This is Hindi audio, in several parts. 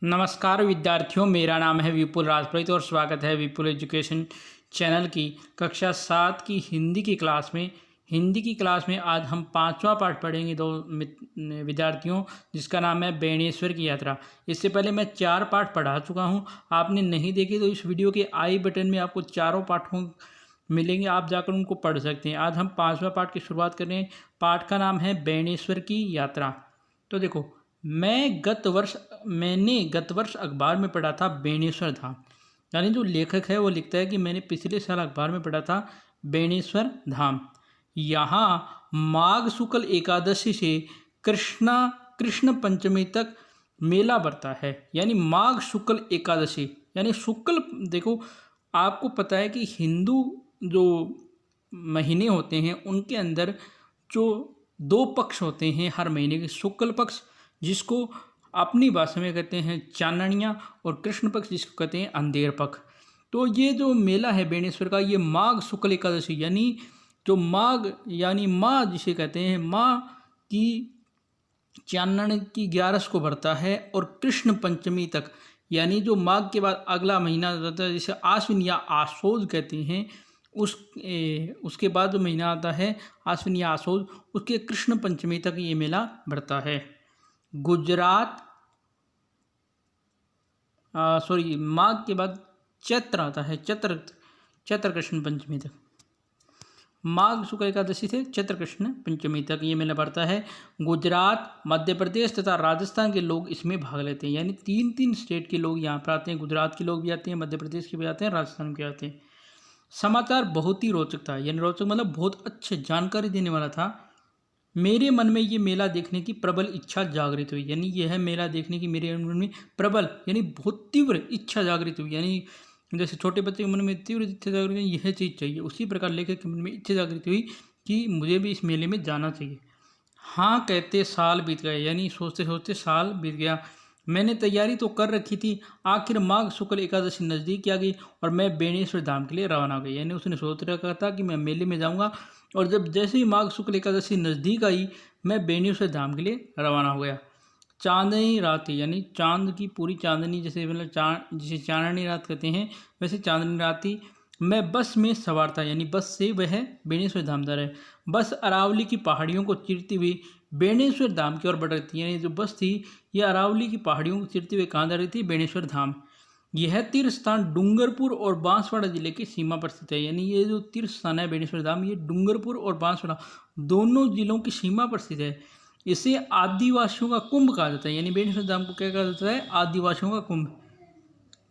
नमस्कार विद्यार्थियों, मेरा नाम है विपुल राजपुरोहित और स्वागत है विपुल एजुकेशन चैनल की कक्षा 7 की हिंदी की क्लास में। आज हम 5वां पाठ पढ़ेंगे विद्यार्थियों, जिसका नाम है बेणेश्वर की यात्रा। इससे पहले मैं 4 पाठ पढ़ा चुका हूं। आपने नहीं देखे तो इस वीडियो के आई बटन में आपको चारों पाठों मिलेंगे, आप जाकर उनको पढ़ सकते हैं। आज हम 5वां पाठ की शुरुआत कर रहे हैं। पाठ का नाम है बेणेश्वर की यात्रा। तो देखो, मैंने गत वर्ष अखबार में पढ़ा था बेणेश्वर धाम। यानी जो लेखक है वो लिखता है कि मैंने पिछले साल अखबार में पढ़ा था बेणेश्वर धाम। यहाँ माघ शुक्ल एकादशी से कृष्ण पंचमी तक मेला बढ़ता है। यानी माघ शुक्ल एकादशी, यानी शुक्ल, देखो आपको पता है कि हिंदू जो महीने होते हैं उनके अंदर जो 2 पक्ष होते हैं हर महीने के, शुक्ल पक्ष जिसको अपनी भाषा में कहते हैं चांदनिया, और कृष्ण पक्ष जिसको कहते हैं अंधेर पक्ष। तो ये जो मेला है बेणेश्वर का, ये माघ शुक्ल एकादशी यानी जो माघ यानी माँ जिसे कहते हैं, माँ की चांदन की 11 को भरता है, और कृष्ण पंचमी तक यानी जो माघ के बाद अगला महीना रहता है जिसे आश्विन या आशोज कहते हैं, उसके बाद जो महीना आता है आश्विन या आशोज, उसके कृष्ण पंचमी तक ये मेला बढ़ता है। माघ के बाद चैत्र आता है, चैत्र कृष्ण पंचमी तक। माघ शुक्ल एकादशी से चैत्र कृष्ण पंचमी तक ये मेला बढ़ता है। गुजरात, मध्य प्रदेश तथा राजस्थान के लोग इसमें भाग लेते हैं। यानी 3 स्टेट के लोग यहाँ पर आते हैं। गुजरात के लोग भी आते हैं, मध्य प्रदेश के भी आते हैं, राजस्थान के आते हैं। समाचार बहुत ही रोचक था। यानी रोचक मतलब बहुत अच्छे जानकारी देने वाला था। मेरे मन में ये मेला देखने की प्रबल इच्छा जागृत हुई। यानी यह मेला देखने की मेरे मन में प्रबल यानी बहुत तीव्र इच्छा जागृत हुई। यानी जैसे छोटे बच्चे के मन में तीव्र इच्छा जागृत हुई, यह चीज़ चाहिए, उसी प्रकार लेखक के मन में इच्छा जागृत हुई कि मुझे भी इस मेले में जाना चाहिए। हाँ कहते साल बीत गए, यानी सोचते सोचते साल बीत गया। मैंने तैयारी तो कर रखी थी। आखिर माघ शुक्ल एकादशी नज़दीक आ गई और मैं बेणेश्वर धाम के लिए रवाना हो गई। यानी उसने सोच रखा था कि मैं मेले में जाऊंगा, और जैसे ही माघ शुक्ल एकादशी नज़दीक आई, मैं बेणेश्वर धाम के लिए रवाना हो गया। चांदनी रात थी, यानी चांद की पूरी चांदनी, जैसे मतलब जिसे चांदनी रात कहते हैं, वैसे चांदनी रात थी। मैं बस में सवार था, यानी बस से वह बेणेश्वर धाम जा रहा है। बस अरावली की पहाड़ियों को चिरती हुई बेणेश्वर धाम की ओर बढ़ रही थी। यानी जो बस थी ये अरावली की पहाड़ियों को चिरते हुए कहाँ जा रही थी? बेणेश्वर धाम। यह तीर्थ स्थान डूंगरपुर और बांसवाड़ा जिले की सीमा पर स्थित है। यानी ये जो तीर्थ स्थान है बेणेश्वर धाम, ये डूंगरपुर और बांसवाड़ा दोनों जिलों की सीमा पर स्थित है। इसे आदिवासियों का कुंभ कहा जाता है। यानी बेणेश्वर धाम को क्या कहा जाता है? आदिवासियों का कुंभ।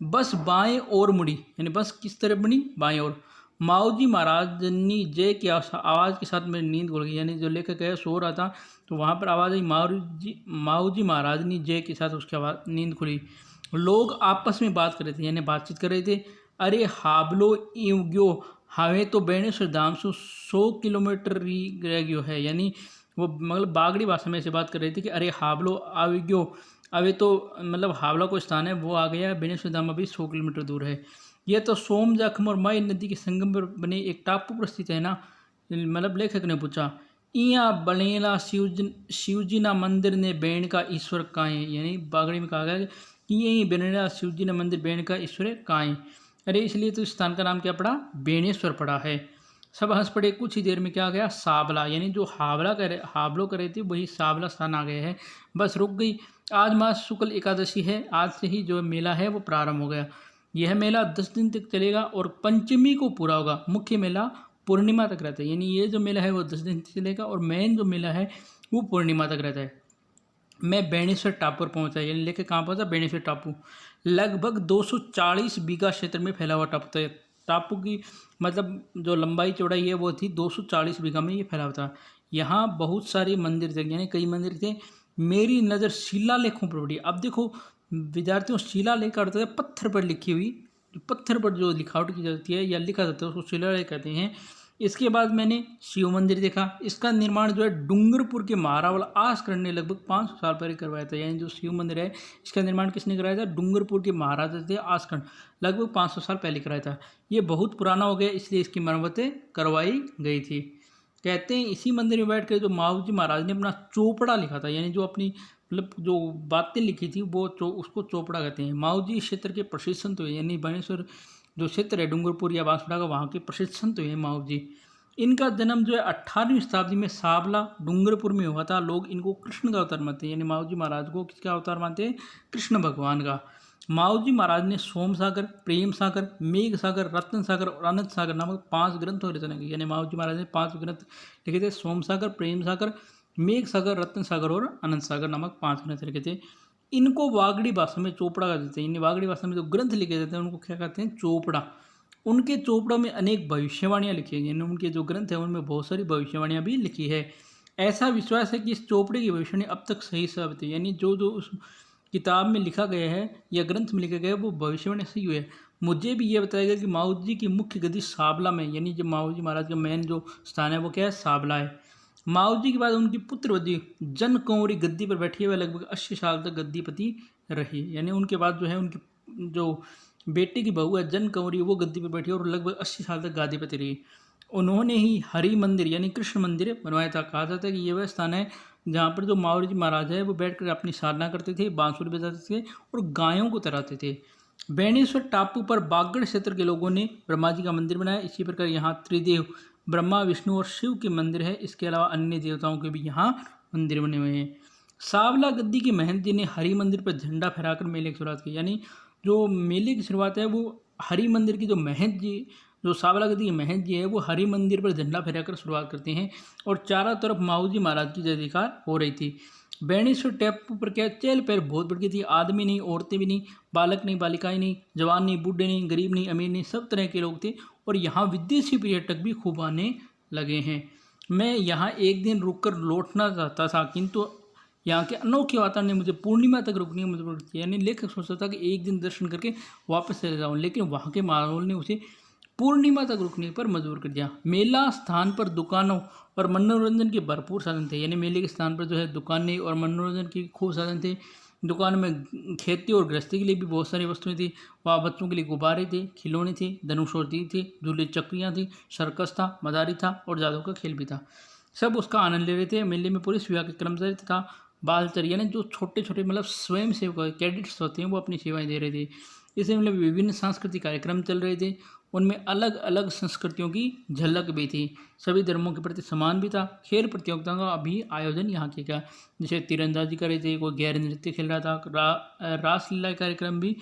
बस बाएं ओर मुड़ी, यानी बस किस तरफ बनी? बाएं ओर। माऊजी महाराज ने जय की आवाज़ के साथ मेरी नींद खुल गई। यानी जो लेखक है सो रहा था, तो वहाँ पर आवाज़ आई, माऊजी महाराज ने जय के साथ उसकी आवाज़ नींद खुली। लोग आपस में बात कर रहे थे, यानी बातचीत कर रहे थे। अरे हाबलो गयो, हमें तो बेणेश्वर धाम से 100 किलोमीटर ही रह गयो है। यानी वो मतलब बागड़ी भाषा में से बात कर रहे थे कि अरे हाबलो गयो, अभी तो मतलब हावड़ा को स्थान है वो आ गया, बेणेश्वर धाम अभी 100 किलोमीटर दूर है। यह तो सोम जख्म और माई नदी के संगम पर बने एक टापू पर स्थित है ना। मतलब लेखक ने पूछा, इया बनेला शिवजी ना मंदिर ने बेण का ईश्वर काए। यानी बागड़ी में कहा गया कि यही बनेला शिवजी ना मंदिर बेण का ईश्वर काए। अरे इसलिए तो इस स्थान का नाम क्या पड़ा? बेणेश्वर पड़ा है। सब हंस पड़े। कुछ ही देर में क्या आ गया? साबला, यानी जो हावलो कर रहे थे वही साबला स्थान आ गए हैं। बस रुक गई। आज माघ शुक्ल एकादशी है, आज से ही जो मेला है वो प्रारंभ हो गया। यह मेला 10 दिन तक चलेगा और पंचमी को पूरा होगा। मुख्य मेला पूर्णिमा तक रहता है। यानी ये जो मेला है वो 10 दिन तक चलेगा और मेन जो मेला है वो पूर्णिमा तक रहता है। मैं बेणेश्वर टापू पर पहुंचा। यानी लेके कहाँ पहुंचा? बेणेश्वर टापू। लगभग 240 बीघा क्षेत्र में फैला हुआ टापू था। टापू की मतलब जो लंबाई चौड़ाई है वो थी 240 बीघा में ये फैला हुआ था। यहाँ बहुत सारे मंदिर थे, यानी कई मंदिर थे। मेरी नज़र शिलालेखों पर पड़ी। अब देखो विद्यार्थियों, शिलालेख का अर्थ है पत्थर पर लिखी हुई, पत्थर पर जो लिखावट की जाती है या लिखा जाता है उसको शिलालेख कहते हैं। इसके बाद मैंने शिव मंदिर देखा। इसका निर्माण जो है डूंगरपुर के महारावल आस्कर ने लगभग 500 साल पहले करवाया था। यानी जो शिव मंदिर है इसका निर्माण किसने कराया था? डूंगरपुर के महाराजा थे आस्कर, लगभग 500 साल पहले कराया था। ये बहुत पुराना हो गया, इसलिए इसकी मरम्मतें करवाई गई थी। कहते हैं इसी मंदिर में बैठ कर जो माऊजी महाराज ने अपना चोपड़ा लिखा था, यानी जो अपनी मतलब जो बातें लिखी थी वो उसको चोपड़ा कहते हैं। माओ जी इस क्षेत्र के प्रसिद्ध संत हुए, यानी बानेश्वर जो क्षेत्र है डूंगरपुर या बांसवाड़ा का, वहाँ के प्रसिद्ध संत हुए माओ जी। इनका जन्म जो है 18वीं शताब्दी में सावला डूंगरपुर में हुआ था। लोग इनको कृष्ण का अवतार मानते हैं, यानी माओ जी महाराज को किसका अवतार मानते हैं? कृष्ण भगवान का। माओ जी महाराज ने सोम सागर, प्रेम सागर, मेघ सागर, रत्न सागर और आनंद सागर नामक 5 ग्रंथों की रचना की। यानी माओ जी महाराज ने 5 ग्रंथ लिखे थे। सोम सागर, प्रेम सागर, मेघ सागर, रत्न सागर और आनंद सागर नामक 5 ग्रंथ लिखे थे। इनको वागड़ी भाषा में चोपड़ा कहते हैं। वागड़ी भाषा में जो ग्रंथ लिखे जाते हैं उनको क्या कहते हैं? चोपड़ा। उनके चोपड़ा में अनेक भविष्यवाणियाँ लिखी गई हैं। उनके जो ग्रंथ है उनमें बहुत सारी भविष्यवाणियाँ भी लिखी है। ऐसा विश्वास है कि इस चोपड़े की भविष्यवाणी अब तक सही साबित है। यानी जो जो उस किताब में लिखा गया है या ग्रंथ में लिखा गया है वो भविष्यवाणी सही हुई है। मुझे भी ये बताया गया कि माओ जी की मुख्य गद्दी साबला में, यानी जो माओ जी महाराज का मेन जो स्थान है वो क्या है? साबला है। माओ जी के बाद उनकी पुत्रवधि जन कंवरी गद्दी पर बैठी है, वह लगभग 80 साल तक गद्दीपति रही। यानी उनके बाद जो है उनकी जो बेटे की बहू है जन कंवरी, वो गद्दी पर बैठी और लगभग 80 साल तक गादीपति रही। उन्होंने ही हरि मंदिर यानी कृष्ण मंदिर बनवाया था। कहा जाता है कि ये वह स्थान है जहाँ पर जो माओ जी महाराज है वो बैठकर अपनी साधना करते थे, बांसुरी बजाते थे और गायों को चराते थे। बेणेश्वर टापू पर बागड़ क्षेत्र के लोगों ने ब्रह्मा जी का मंदिर बनाया। इसी प्रकार यहाँ त्रिदेव ब्रह्मा, विष्णु और शिव के मंदिर है। इसके अलावा अन्य देवताओं के भी यहाँ मंदिर बने हुए हैं। सावला गद्दी के महंत जी ने हरि मंदिर पर झंडा फहराकर मेले की शुरुआत की। यानी जो मेले की शुरुआत है वो हरि मंदिर की जो महंत जी, जो सावला गद्दी के महंत जी है वो हरि मंदिर पर झंडा फहराकर शुरुआत करते हैं और चारों तरफ माओ जी महाराज की जय जयकार हो रही थी। बेणेश्वर टापू पर क्या चहल पहल बहुत बढ़ गई थी। आदमी नहीं, औरतें भी नहीं, बालक नहीं, बालिकाएं नहीं, जवान नहीं, बूढ़े नहीं, गरीब नहीं, अमीर नहीं, सब तरह के लोग थे और यहाँ विदेशी पर्यटक भी खूब आने लगे हैं। मैं यहाँ एक दिन रुककर लौटना चाहता था, किंतु यहाँ के अनोखे वातावरण ने मुझे पूर्णिमा तक रुकने की मजबूर किया। यानी लेखक सोचता था कि एक दिन दर्शन करके वापस चले जाऊँ, लेकिन वहाँ के माहौल ने उसे पूर्णिमा तक रुकने पर मजबूर कर दिया। मेला स्थान पर दुकानों और मनोरंजन के भरपूर साधन थे। यानी मेले के स्थान पर जो है दुकानें और मनोरंजन के खूब साधन थे। दुकान में खेती और गृहस्थी के लिए भी बहुत सारी वस्तुएं थी। वहाँ बच्चों के लिए गुब्बारे थे, खिलौने थे, धनुष और तीर थे, झूले चक्रियाँ थी, सर्कस था, मदारी था और जादू का खेल भी था। सब उसका आनंद ले रहे थे। मेले में पुलिस विभाग के कर्मचारी तथा बालचर यानी जो छोटे छोटे मतलब स्वयं सेवक कैडेट्स होते हैं वो अपनी सेवाएं दे रहे थे। इसे मतलब विभिन्न सांस्कृतिक कार्यक्रम चल रहे थे। उनमें अलग अलग संस्कृतियों की झलक भी थी। सभी धर्मों के प्रति सम्मान भी था। खेल प्रतियोगिताओं का भी आयोजन यहाँ किया गया, जैसे तीरंदाजी कर रहे थे, कोई गैर नृत्य खेल रहा था, रासलीला कार्यक्रम भी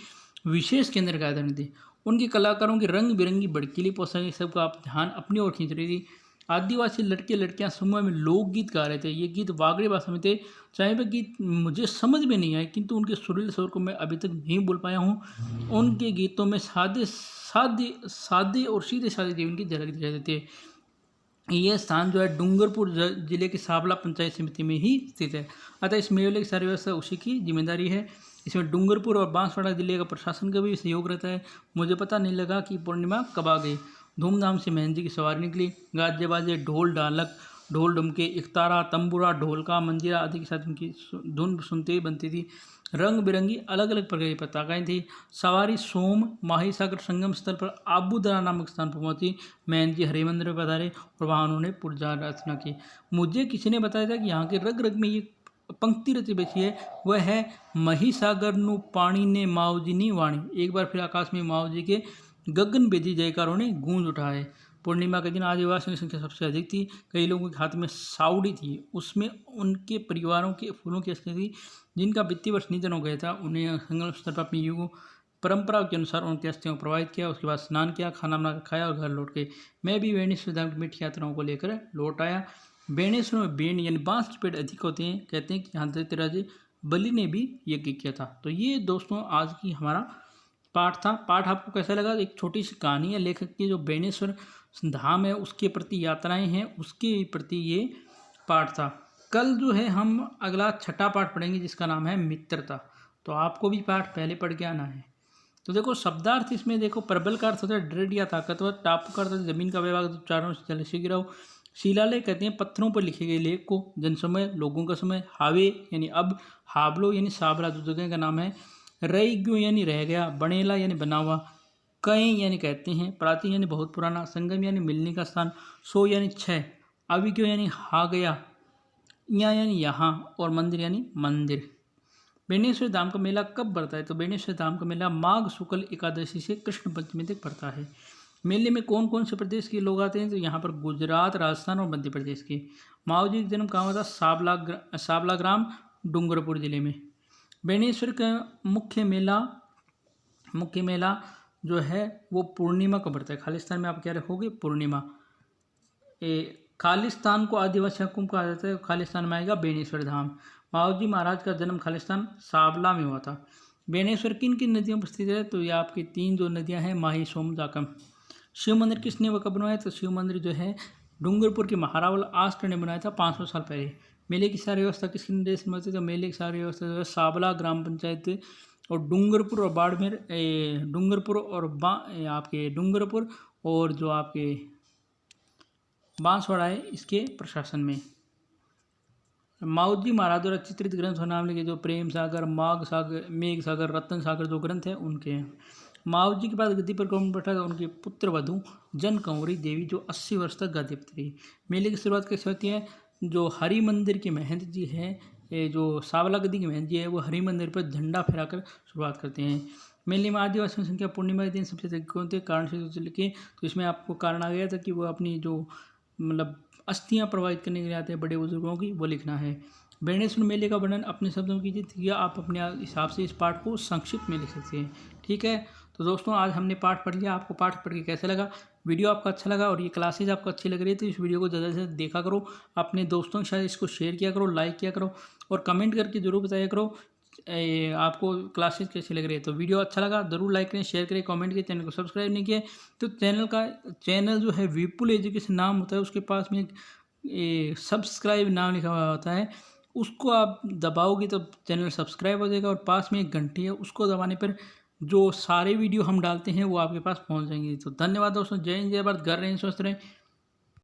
विशेष केंद्र का आयोजन थे। उनके कलाकारों की रंग बिरंगी भड़कीली पोशाकें सबका ध्यान अपनी ओर खींच रही थी। आदिवासी लड़के लड़कियां समूह में लोकगीत गा रहे थे। ये गीत वागड़ी भाषा में थे। चाहे वह गीत मुझे समझ में नहीं आए, किंतु उनके सुरीले स्वर को मैं अभी तक नहीं बोल पाया हूँ। उनके गीतों में सादे सादे सादे और सीधे सादे जीवन की झलक दिखाई देती है। यह स्थान जो है डूंगरपुर जिले के सावला पंचायत समिति में ही स्थित है। अतः इस मेले की सारी व्यवस्था उसी की जिम्मेदारी है। इसमें डूंगरपुर और बांसवाड़ा जिले का प्रशासन का भी सहयोग रहता है। मुझे पता नहीं लगा कि पूर्णिमा कब आ गई। धूमधाम से मेहंदी की सवारी निकली। गाजे बाजे, ढोल ढालक, ढोल डुमके, इकतारा, तंबूरा, ढोलका, मंजीरा आदि के साथ उनकी धुन सुनते ही बनती थी। रंग बिरंगी अलग अलग प्रकार की पताकाएँ थी। सवारी सोम माही सागर संगम स्थल पर आबूदरा नामक स्थान पर पहुंची। महंत जी हरि मंदिर में पधारे और वहाँ उन्होंने पूजा अर्चना की। मुझे किसी ने बताया था कि यहाँ के रग रग में ये पंक्ति रची बची है, वह है महिसागर नु पानी ने माओ जी नी वाणी। एक बार फिर आकाश में माओ जी के गगन भेदी जयकारों ने गूंज उठा है। पूर्णिमा के दिन आदिवासियों की संख्या सबसे अधिक थी। कई लोगों के हाथ में साउडी थी, उसमें उनके परिवारों के फूलों की अस्थियाँ थी। जिनका वित्तीय वर्ष निधन हो गया था उन्हें संगम स्तर पर अपनी युगों परंपरा के अनुसार उनकी अस्थियों को प्रवाहित किया। उसके बाद स्नान किया, खाना बनाकर खाया और घर लौट गए। मैं भी बेणेश्वर धाम की मीठी यात्राओं को लेकर लौट आया। बेणेश्वर में बेण यानी बांस के पेड़ अधिक होते हैं। कहते हैं कि यहाँ दैत्यराज बलि ने भी यज्ञ किया था। तो ये दोस्तों आज की हमारा पाठ था। पाठ आपको कैसा लगा? एक छोटी सी कहानी है लेखक की, जो बेणेश्वर धाम है उसके प्रति यात्राएं हैं उसके प्रति ये पाठ था। कल जो है हम अगला छठा पाठ पढ़ेंगे जिसका नाम है मित्रता। तो आपको भी पाठ पहले पढ़ के आना है। तो देखो शब्दार्थ इसमें देखो, प्रबल का अर्थ होता है दृढ़ या ताकतवर, टापू का अर्थ होता है जमीन का विभाग तो चारों से जल से गिरा हो, शिलालेख कहते हैं पत्थरों पर लिखे गए लेख को, जनसमय लोगों का समय, हावे यानी अब, हाबलो यानी साबला जो जगह का नाम है, रईग्यो यानी रह गया, बनेला यानी बना हुआ, कई यानी कहते हैं, प्राचीन यानी बहुत पुराना, संगम यानी मिलने का स्थान, सो यानी छः, अविज्ञो यानी हा गया, या यानी यहाँ और मंदिर यानी मंदिर। बेणेश्वर धाम का मेला कब पड़ता है? तो बेणेश्वर धाम का मेला माघ शुक्ल एकादशी से कृष्ण पंचमी तक पड़ता है। मेले में कौन कौन से प्रदेश के लोग आते हैं? तो यहाँ पर गुजरात, राजस्थान और मध्य प्रदेश के। माओ जी का जन्म कहाँ हुआ था? साबला ग्राम, डूंगरपुर जिले में। बेणेश्वर का मुख्य मेला जो है वो पूर्णिमा को पड़ता है। खालिस्तान में आप क्या रखोगे? पूर्णिमा। खालिस्तान को आदिवासी हुकुम कहा जाता है, खालिस्तान में आएगा बेणेश्वर धाम। माओजी महाराज का जन्म खालिस्तान सावला में हुआ था। बेणेश्वर किन किन नदियों पर स्थित है? तो ये आपकी 3 जो नदियां हैं, माही, सोम, जाकम। शिव मंदिर किसने व कब बनवाया? तो शिव मंदिर जो है डूंगरपुर के महारावल आस्टर ने बनाया था 500 साल पहले। मेले की सारी व्यवस्था किसके निर्देश में होती है? तो मेले की सारी व्यवस्था जो है सावला ग्राम पंचायत और डूंगरपुर और बाड़मेर, डूंगरपुर और जो आपके बांसवाड़ा है, इसके प्रशासन में। माओजी महाराज द्वारा चित्रित ग्रंथ और नाम लिखे जो प्रेम सागर, माघ सागर, मेघ सागर, रतन सागर जो ग्रंथ हैं उनके हैं। माओजी के बाद गद्दी पर कौन बैठा था? उनकी पुत्र वधु जनकंवरी देवी जो 80 वर्ष तक गद्दी पर रही। मेले की शुरुआत कैसे होती है? जो हरि मंदिर के महंत जी हैं, ये जो सावला गद्दी के महंत जी है, वो हरि मंदिर पर झंडा फहराकर शुरुआत करते हैं। मेले में आदिवासियों की संख्या पूर्णिमा के दिन सबसे अधिक कौन थे? कारण से लिखे, तो इसमें आपको कारण आ गया था कि वो अपनी जो मतलब अस्थियां प्रवाहित करने के लिए आते हैं बड़े बुजुर्गों की, वो लिखना है। बेणेश्वर मेले का वर्णन अपने शब्दों में कीजिए, या आप अपने हिसाब से इस पाठ को संक्षिप्त में लिख सकते हैं। ठीक है, तो दोस्तों आज हमने पाठ पढ़ लिया। आपको पाठ पढ़ के कैसा लगा? वीडियो आपको अच्छा लगा और ये क्लासेज आपको अच्छी लग रही है तो इस वीडियो को ज़्यादा से ज़्यादा देखा करो, अपने दोस्तों के साथ इसको शेयर किया करो, लाइक किया करो और कमेंट करके जरूर बताया करो आपको क्लासेस कैसी लग रही है। तो वीडियो अच्छा लगा जरूर लाइक करें, शेयर करें, कमेंट करें। चैनल को सब्सक्राइब नहीं किया तो चैनल जो है विपुल एजुकेशन नाम होता है, उसके पास में सब्सक्राइब नाम लिखा हुआ होता है, उसको आप दबाओगे तो चैनल सब्सक्राइब हो जाएगा और पास में एक घंटी है, उसको दबाने पर जो सारे वीडियो हम डालते हैं वो आपके पास पहुंच जाएंगे। तो धन्यवाद दोस्तों, जय हिंद, जय भारत, घर रहें, स्वस्थ रहें।